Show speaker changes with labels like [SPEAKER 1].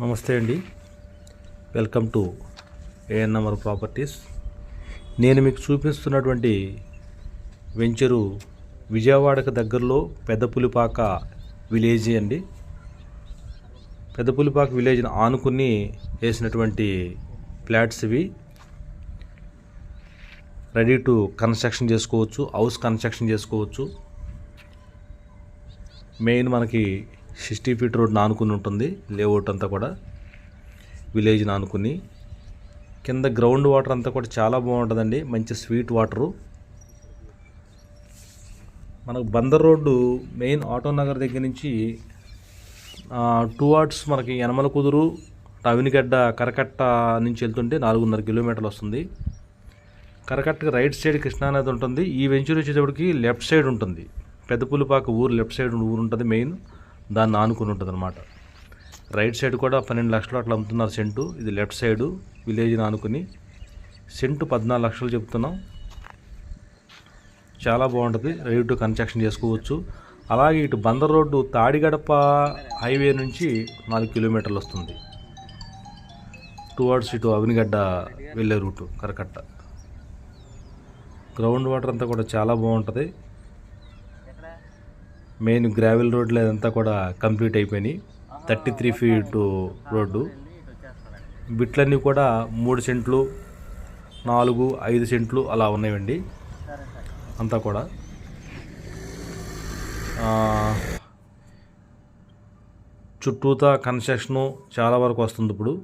[SPEAKER 1] నమస్తే అండి. Welcome to ANMR properties. నేను మీకు చూపిస్తున్నటువంటి వెంచరు విజయవాడకు దగ్గరలో పెద్దపులిపాక విలేజ్ అండి. పెద్దపులిపాక విలేజ్ని ఆనుకుని వేసినటువంటి ఫ్లాట్స్ ఇవి. రెడీ టు కన్స్ట్రక్షన్ చేసుకోవచ్చు, హౌస్ కన్స్ట్రక్షన్ చేసుకోవచ్చు. మెయిన్ మనకి 60 ఫీట్ రోడ్ని ఆనుకుని ఉంటుంది. లేఅవుట్ అంతా కూడా విలేజ్ని ఆనుకుని. కింద గ్రౌండ్ వాటర్ అంతా కూడా చాలా బాగుంటుందండి, మంచి స్వీట్ వాటరు. మనకు Bandar road main auto Nagar దగ్గర నుంచి టువార్డ్స్ మనకి యనమల కుదురు, అవినిగడ్డ, కరకట్ట నుంచి వెళ్తుంటే 4.5 కిలోమీటర్లు వస్తుంది. కరకట్టకి రైట్ సైడ్ కృష్ణానది ఉంటుంది. ఈ వెంచర్ వచ్చేటప్పటికి లెఫ్ట్ సైడ్ ఉంటుంది. పెద్దపులిపాక ఊరు లెఫ్ట్ సైడ్ ఊరు ఉంటుంది, మెయిన్ దాన్ని ఆనుకుని ఉంటుంది అనమాట. రైట్ సైడ్ కూడా 12 లక్షలు అట్లా అమ్ముతున్నారు సెంటు. ఇది లెఫ్ట్ సైడు విలేజ్ని ఆనుకుని. సెంటు 14 లక్షలు చెప్తున్నాం. చాలా బాగుంటుంది, రెడీ టు కన్స్ట్రక్షన్ చేసుకోవచ్చు. అలాగే ఇటు బందర్ రోడ్డు తాడిగడప హైవే నుంచి 4 కిలోమీటర్లు వస్తుంది. టువర్డ్స్ ఇటు అవినిగడ్డ వెళ్ళే రూటు కరకట్ట. గ్రౌండ్ వాటర్ అంతా కూడా చాలా బాగుంటుంది. మెయిన్ గ్రావెల్ రోడ్లు అదంతా కూడా కంప్లీట్ అయిపోయినాయి. 33 ఫీట్ రోడ్డు. బిట్లన్నీ కూడా 3 సెంట్లు, 4, 5 సెంట్లు అలా ఉన్నాయండి అంతా కూడా. చుట్టూతా కన్స్ట్రక్షను చాలా వరకు వస్తుంది ఇప్పుడు.